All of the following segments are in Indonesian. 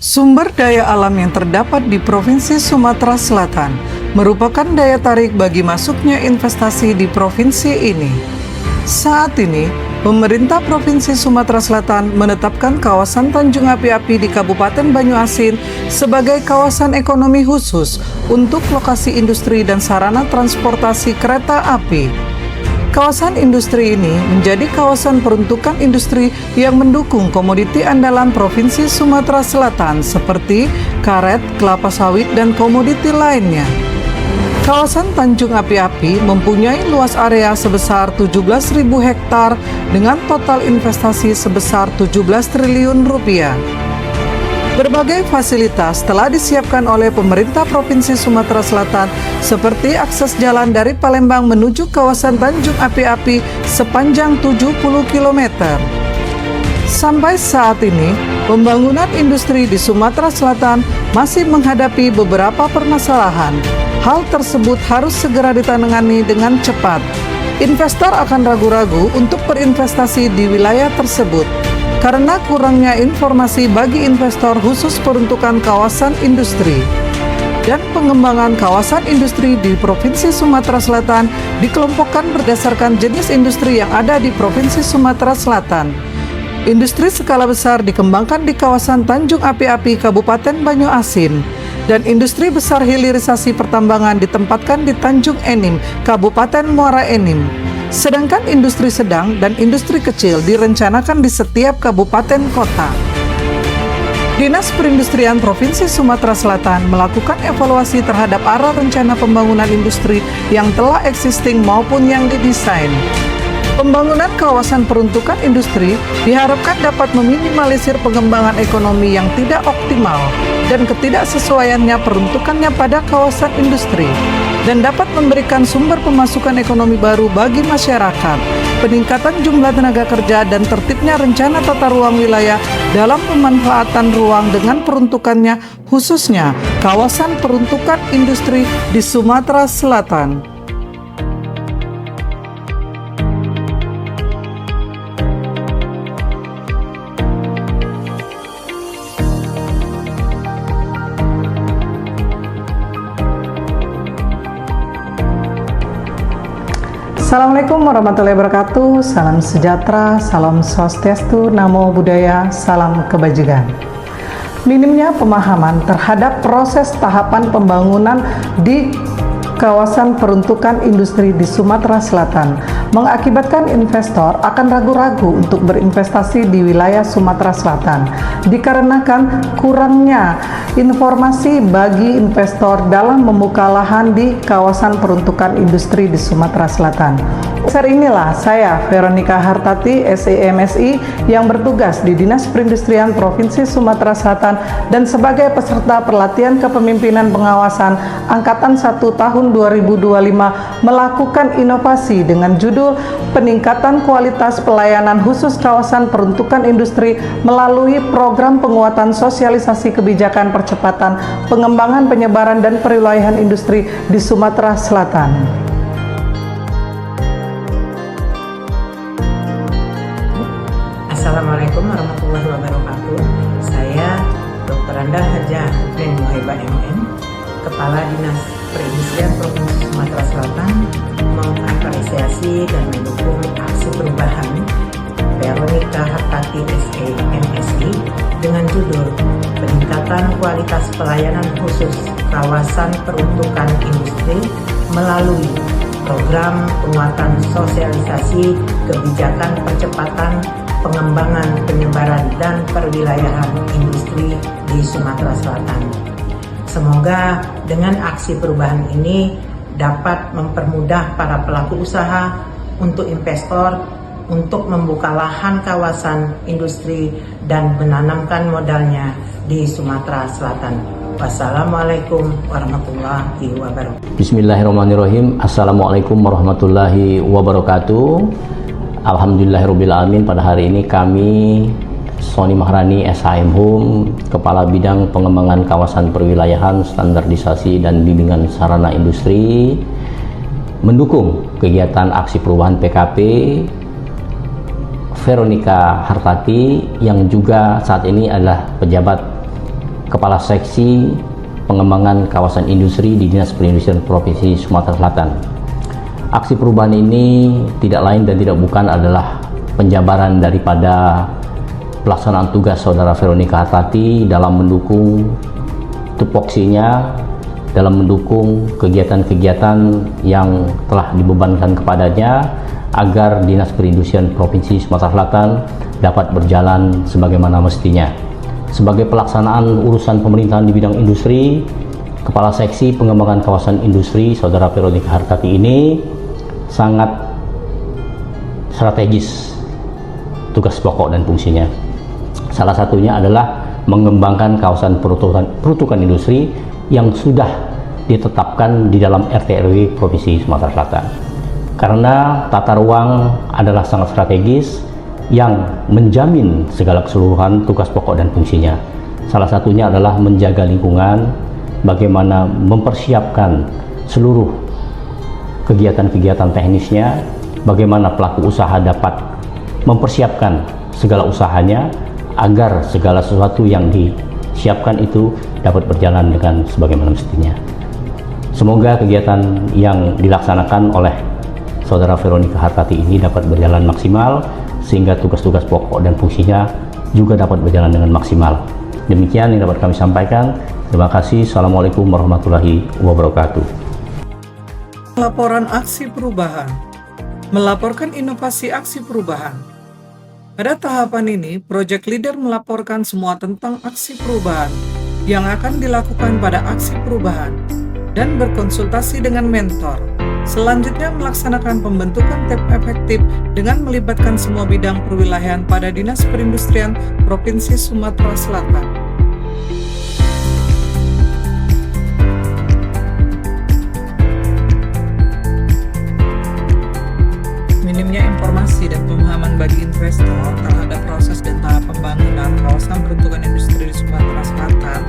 Sumber daya alam yang terdapat di Provinsi Sumatera Selatan merupakan daya tarik bagi masuknya investasi di provinsi ini. Saat ini, pemerintah Provinsi Sumatera Selatan menetapkan kawasan Tanjung Api-Api di Kabupaten Banyuasin sebagai kawasan ekonomi khusus untuk lokasi industri dan sarana transportasi kereta api. Kawasan industri ini menjadi kawasan peruntukan industri yang mendukung komoditi andalan Provinsi Sumatera Selatan seperti karet, kelapa sawit, dan komoditi lainnya. Kawasan Tanjung Api-Api mempunyai luas area sebesar 17.000 hektar dengan total investasi sebesar 17 triliun rupiah. Berbagai fasilitas telah disiapkan oleh pemerintah Provinsi Sumatera Selatan seperti akses jalan dari Palembang menuju kawasan Tanjung Api-Api sepanjang 70 km. Sampai saat ini, pembangunan industri di Sumatera Selatan masih menghadapi beberapa permasalahan. Hal tersebut harus segera ditangani dengan cepat. Investor akan ragu-ragu untuk berinvestasi di wilayah tersebut karena kurangnya informasi bagi investor khusus peruntukan kawasan industri. Dan pengembangan kawasan industri di Provinsi Sumatera Selatan dikelompokkan berdasarkan jenis industri yang ada di Provinsi Sumatera Selatan. Industri skala besar dikembangkan di kawasan Tanjung Api-Api Kabupaten Banyuasin, dan industri besar hilirisasi pertambangan ditempatkan di Tanjung Enim, Kabupaten Muara Enim. Sedangkan industri sedang dan industri kecil direncanakan di setiap kabupaten kota. Dinas Perindustrian Provinsi Sumatera Selatan melakukan evaluasi terhadap arah rencana pembangunan industri yang telah existing maupun yang didesain. Pembangunan kawasan peruntukan industri diharapkan dapat meminimalisir pengembangan ekonomi yang tidak optimal dan ketidaksesuaiannya peruntukannya pada kawasan industri, dan dapat memberikan sumber pemasukan ekonomi baru bagi masyarakat, peningkatan jumlah tenaga kerja, dan tertibnya rencana tata ruang wilayah dalam pemanfaatan ruang dengan peruntukannya, khususnya kawasan peruntukan industri di Sumatera Selatan. Assalamualaikum warahmatullahi wabarakatuh. Salam sejahtera, salam swastiastu, namo buddhaya, salam kebajikan. Minimnya pemahaman terhadap proses tahapan pembangunan di kawasan peruntukan industri di Sumatera Selatan mengakibatkan investor akan ragu-ragu untuk berinvestasi di wilayah Sumatera Selatan dikarenakan kurangnya informasi bagi investor dalam membuka lahan di kawasan peruntukan industri di Sumatera Selatan. Saat inilah saya, Veronica Hartati, SEMSI, yang bertugas di Dinas Perindustrian Provinsi Sumatera Selatan dan sebagai peserta pelatihan kepemimpinan pengawasan Angkatan 1 tahun 2025 melakukan inovasi dengan judul Peningkatan Kualitas Pelayanan Khusus Kawasan Peruntukan Industri melalui program penguatan sosialisasi kebijakan percepatan pengembangan penyebaran dan perwilayahan industri di Sumatera Selatan. Assalamualaikum warahmatullahi wabarakatuh. Saya Dr. Anda Haja Neng Muhaibah MM, Kepala Dinas Perindustrian Provinsi Sumatera Selatan, mengapresiasi dan mendukung aksi perubahan Veronica Hartati SEMSI dengan judul Peningkatan Kualitas Pelayanan Khusus Kawasan Peruntukan Industri melalui program penguatan sosialisasi kebijakan percepatan pengembangan, penyebaran, dan perwilayahan industri di Sumatera Selatan. Semoga dengan aksi perubahan ini dapat mempermudah para pelaku usaha untuk investor untuk membuka lahan kawasan industri dan menanamkan modalnya di Sumatera Selatan. Wassalamualaikum warahmatullahi wabarakatuh. Bismillahirrahmanirrahim. Assalamualaikum warahmatullahi wabarakatuh. Alhamdulillahirrabbilalamin. Pada hari ini kami Sony Mahrani SHM Home, Kepala Bidang Pengembangan Kawasan Perwilayahan, Standarisasi dan Bimbingan Sarana Industri, mendukung kegiatan aksi perubahan PKP Veronica Hartati yang juga saat ini adalah pejabat Kepala Seksi Pengembangan Kawasan Industri di Dinas Perindustrian Provinsi Sumatera Selatan. Aksi perubahan ini tidak lain dan tidak bukan adalah penjabaran daripada pelaksanaan tugas Saudara Veronica Hartati dalam mendukung tupoksinya, dalam mendukung kegiatan-kegiatan yang telah dibebankan kepadanya agar Dinas Perindustrian Provinsi Sumatera Selatan dapat berjalan sebagaimana mestinya. Sebagai pelaksanaan urusan pemerintahan di bidang industri, Kepala Seksi Pengembangan Kawasan Industri Saudara Veronica Hartati ini sangat strategis tugas pokok dan fungsinya. Salah satunya adalah mengembangkan kawasan peruntukan industri yang sudah ditetapkan di dalam RT/RW Provinsi Sumatera Selatan. Karena tata ruang adalah sangat strategis yang menjamin segala keseluruhan tugas pokok dan fungsinya. Salah satunya adalah menjaga lingkungan, bagaimana mempersiapkan seluruh kegiatan-kegiatan teknisnya, bagaimana pelaku usaha dapat mempersiapkan segala usahanya agar segala sesuatu yang disiapkan itu dapat berjalan dengan sebagaimana mestinya. Semoga kegiatan yang dilaksanakan oleh Saudara Veronica Hartati ini dapat berjalan maksimal sehingga tugas-tugas pokok dan fungsinya juga dapat berjalan dengan maksimal. Demikian yang dapat kami sampaikan. Terima kasih. Assalamualaikum warahmatullahi wabarakatuh. Laporan aksi perubahan. Melaporkan inovasi aksi perubahan. Pada tahapan ini, Project Leader melaporkan semua tentang aksi perubahan yang akan dilakukan pada aksi perubahan dan berkonsultasi dengan mentor. Selanjutnya melaksanakan pembentukan tim efektif dengan melibatkan semua bidang perwilayahan pada Dinas Perindustrian Provinsi Sumatera Selatan. Minimnya informasi dan pemahaman bagi investor terhadap proses dan tahap pembangunan kawasan peruntukan industri di Sumatera Selatan.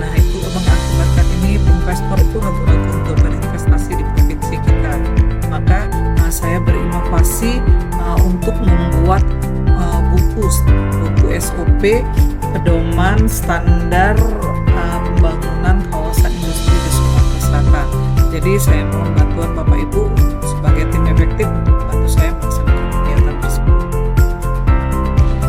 Nah, itu mengakibatkan ini investor itu ragu-ragu untuk berinvestasi di provinsi kita. Maka saya berinovasi untuk membuat buku SOP pedoman standar pembangunan kawasan industri di Sumatera Selatan. Jadi saya mohon bantuan Bapak Ibu sebagai tim efektif bantu saya melaksanakan kegiatan tersebut.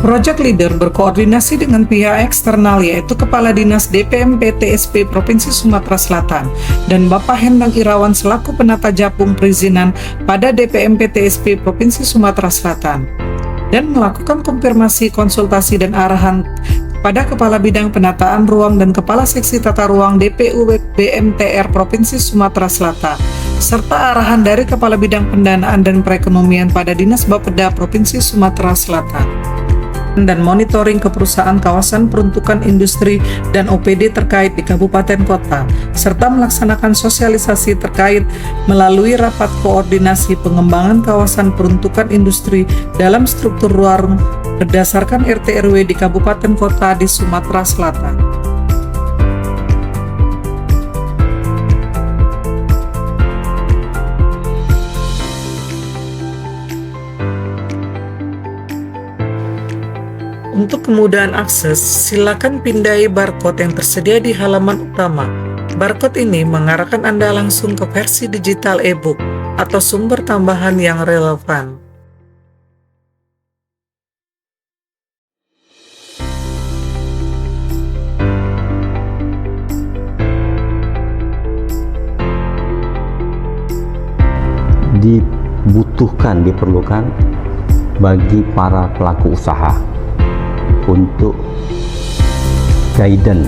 Project Leader berkoordinasi dengan pihak eksternal yaitu Kepala Dinas DPM PTSP Provinsi Sumatera Selatan dan Bapak Hendang Irawan selaku penata Japung perizinan pada DPM PTSP Provinsi Sumatera Selatan dan melakukan konfirmasi, konsultasi dan arahan pada Kepala Bidang Penataan Ruang dan Kepala Seksi Tata Ruang DPU BMTR Provinsi Sumatera Selatan serta arahan dari Kepala Bidang Pendanaan dan Perekonomian pada Dinas Bapeda Provinsi Sumatera Selatan dan monitoring keperusahaan kawasan peruntukan industri dan OPD terkait di kabupaten kota, serta melaksanakan sosialisasi terkait melalui rapat koordinasi pengembangan kawasan peruntukan industri dalam struktur ruang berdasarkan RT/RW di kabupaten kota di Sumatera Selatan. Untuk kemudahan akses, silakan pindai barcode yang tersedia di halaman utama. Barcode ini mengarahkan Anda langsung ke versi digital e-book atau sumber tambahan yang relevan. diperlukan bagi para pelaku usaha untuk guidance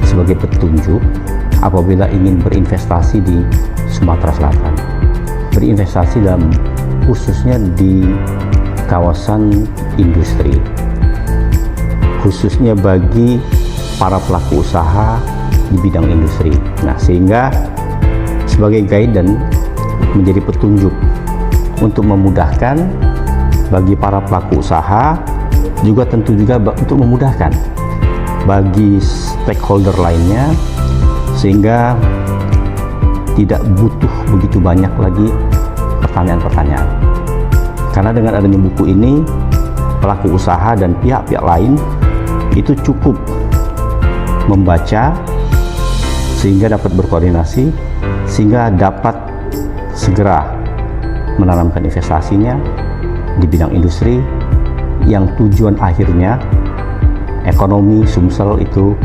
sebagai petunjuk apabila ingin berinvestasi di Sumatera Selatan, berinvestasi dalam khususnya di kawasan industri, khususnya bagi para pelaku usaha di bidang industri. Nah, sehingga sebagai guidance menjadi petunjuk untuk memudahkan bagi para pelaku usaha, juga tentu juga untuk memudahkan bagi stakeholder lainnya, sehingga tidak butuh begitu banyak lagi pertanyaan-pertanyaan. Karena dengan adanya buku ini, pelaku usaha dan pihak-pihak lain itu cukup membaca sehingga dapat berkoordinasi, sehingga dapat segera menanamkan investasinya di bidang industri yang tujuan akhirnya ekonomi Sumsel itu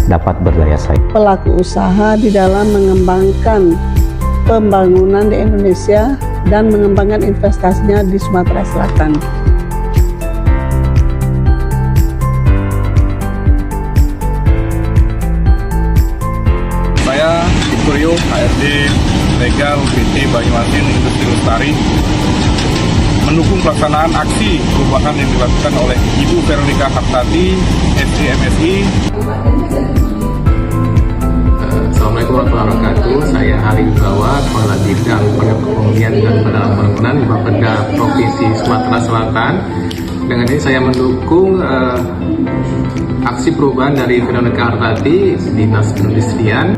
dapat berdaya saing. Pelaku usaha di dalam mengembangkan pembangunan di Indonesia dan mengembangkan investasinya di Sumatera Selatan. Saya Victorio, HRD Legal PT Banyuasin Industri Lestari, mendukung pelaksanaan aksi perubahan yang dilakukan oleh Ibu Veronica Hartati, SC MSI. Assalamualaikum warahmatullahi wabarakatuh. Saya Ali Wibawa, Kepala Bidang Perekonomian dan Pendanaan Bangunan Bapeda Provinsi Sumatera Selatan. Dengan ini saya mendukung aksi perubahan dari Veronica Hartati, Dinas Perindustrian.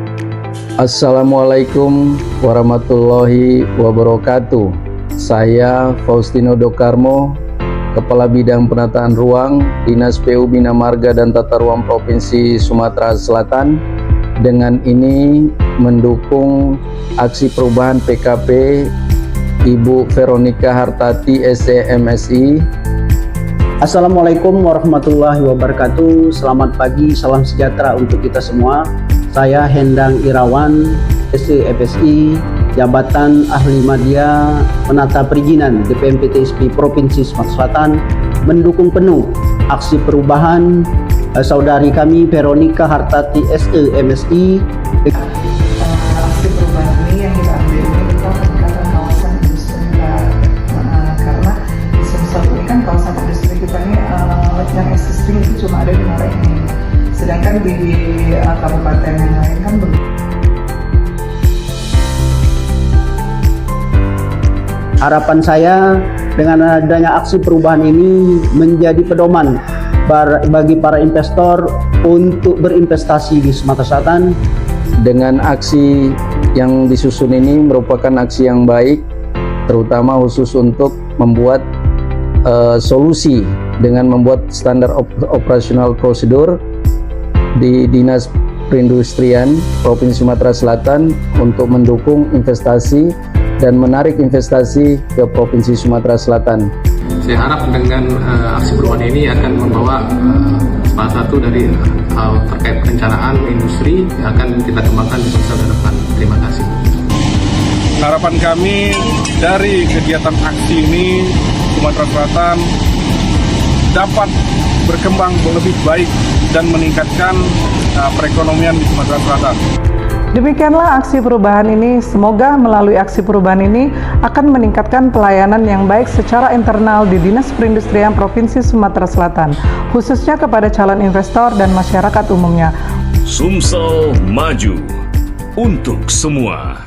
Assalamualaikum warahmatullahi wabarakatuh. Saya Faustino Dokarmo, Kepala Bidang Penataan Ruang, Dinas PU Bina Marga dan Tata Ruang Provinsi Sumatera Selatan. Dengan ini mendukung aksi perubahan PKP Ibu Veronica Hartati, SC MSI. Assalamualaikum warahmatullahi wabarakatuh. Selamat pagi, salam sejahtera untuk kita semua. Saya Hendang Irawan, SC FSI, Jabatan Ahli Media Penata Perizinan DPMPTSP Provinsi Sumatera Selatan, mendukung penuh aksi perubahan saudari kami Veronica Hartati SE MSI. Aksi perubahan ini yang kita ambil ini kita peningkatan kawasan industri kita, karena di Sumsel ini kan kawasan industri kita ini yang existing itu cuma ada di Muara ini, sedangkan di kabupaten yang lain kan belum. Harapan saya dengan adanya aksi perubahan ini menjadi pedoman bagi para investor untuk berinvestasi di Sumatera Selatan. Dengan aksi yang disusun ini merupakan aksi yang baik, terutama khusus untuk membuat solusi dengan membuat standar operasional prosedur di Dinas Perindustrian Provinsi Sumatera Selatan untuk mendukung investasi dan menarik investasi ke Provinsi Sumatera Selatan. Saya harap dengan aksi perubahan ini akan membawa salah satu dari hal terkait perencanaan industri yang akan kita kembangkan di Sumsel ke depan. Terima kasih. Harapan kami dari kegiatan aksi ini, Sumatera Selatan dapat berkembang lebih baik dan meningkatkan perekonomian di Sumatera Selatan. Demikianlah aksi perubahan ini. Semoga melalui aksi perubahan ini akan meningkatkan pelayanan yang baik secara internal di Dinas Perindustrian Provinsi Sumatera Selatan, khususnya kepada calon investor dan masyarakat umumnya. Sumsel maju untuk semua.